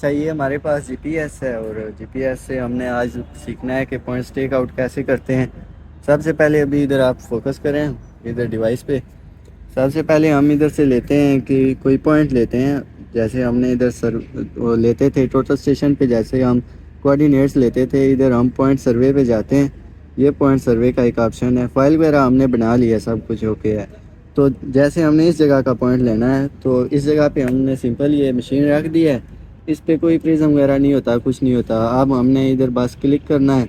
اچھا، یہ ہمارے پاس جی پی ایس ہے اور جی پی ایس سے ہم نے آج سیکھنا ہے کہ پوائنٹس ٹیک آؤٹ کیسے کرتے ہیں۔ سب سے پہلے ابھی ادھر آپ فوکس کریں ادھر ڈیوائس پہ۔ سب سے پہلے ہم ادھر سے لیتے ہیں کہ کوئی پوائنٹ لیتے ہیں، جیسے ہم نے ادھر وہ لیتے تھے ٹوٹل اسٹیشن پہ، جیسے ہم کوآرڈینیٹس لیتے تھے، ادھر ہم پوائنٹ سروے پہ جاتے ہیں۔ یہ پوائنٹ سروے کا ایک آپشن ہے، فائل وغیرہ ہم نے بنا لی ہے، سب کچھ اوکے ہے۔ تو جیسے ہم نے اس جگہ کا پوائنٹ لینا ہے تو اس جگہ پہ ہم نے سمپل یہ مشین رکھ دی ہے، اس پہ کوئی پریزم وغیرہ نہیں ہوتا، کچھ نہیں ہوتا۔ اب ہم نے ادھر بس کلک کرنا ہے،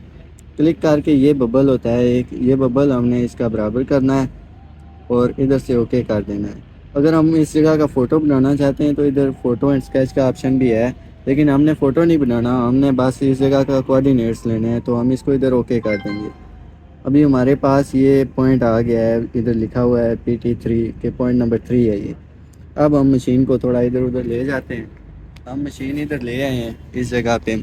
کلک کر کے یہ ببل ہوتا ہے ایک، یہ ببل ہم نے اس کا برابر کرنا ہے اور ادھر سے اوکے کر دینا ہے۔ اگر ہم اس جگہ کا فوٹو بنانا چاہتے ہیں تو ادھر فوٹو اینڈ اسکیچ کا آپشن بھی ہے، لیکن ہم نے فوٹو نہیں بنانا، ہم نے بس اس جگہ کا کوآرڈینیٹس لینے ہیں، تو ہم اس کو ادھر اوکے کر دیں گے۔ ابھی ہمارے پاس یہ پوائنٹ آ گیا ہے، ادھر لکھا ہوا ہے PT3 کے پوائنٹ نمبر 3 ہے یہ۔ اب ہم مشین کو تھوڑا ادھر ادھر لے جاتے ہیں، ہم مشین ادھر لے آئے ہیں اس جگہ پہ۔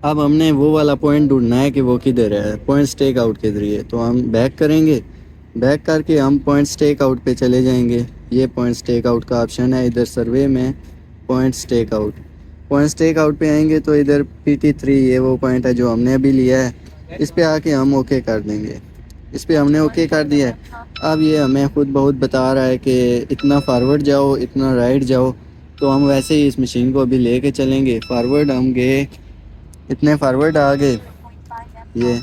اب ہم نے وہ والا پوائنٹ ڈھونڈنا ہے کہ وہ کدھر ہے، پوائنٹس ٹیک آؤٹ کے ذریعے۔ تو ہم بیک کریں گے، بیک کر کے ہم پوائنٹس ٹیک آؤٹ پہ چلے جائیں گے۔ یہ پوائنٹس ٹیک آؤٹ کا آپشن ہے ادھر سروے میں، points take out. Points take out پہ آئیں گے تو ادھر PT3 یہ وہ پوائنٹ ہے جو ہم نے ابھی لیا ہے، اس پہ آ کے ہم اوکے کر دیں گے۔ اس پہ ہم نے اوکے کر دیا ہے۔ اب یہ ہمیں خود بہت بتا رہا ہے کہ اتنا فارورڈ جاؤ، اتنا رائٹ جاؤ، تو ہم ویسے ہی اس مشین کو ابھی لے کے چلیں گے۔ فارورڈ ہم گئے، اتنے فارورڈ آ گئے یہ،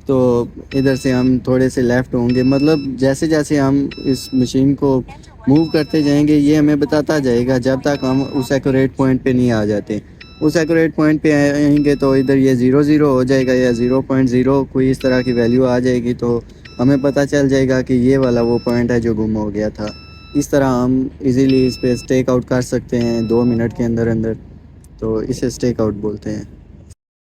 تو ادھر سے ہم تھوڑے سے لیفٹ ہوں گے، مطلب جیسے جیسے ہم اس مشین کو موو کرتے جائیں گے یہ ہمیں بتاتا جائے گا جب تک ہم اس ایکوریٹ پوائنٹ پہ نہیں آ جاتے۔ اس ایکوریٹ پوائنٹ پہ آئیں گے تو ادھر یہ 0 ہو جائے گا یا 0.0 کوئی اس طرح کی ویلیو آ جائے گی، تو ہمیں پتہ چل جائے گا کہ یہ والا وہ پوائنٹ ہے جو گم ہو گیا تھا۔ اس طرح ہم ایزیلی اس پہ اسٹیک آؤٹ کر سکتے ہیں 2 منٹ کے اندر اندر، تو اسے اسٹیک آؤٹ بولتے ہیں۔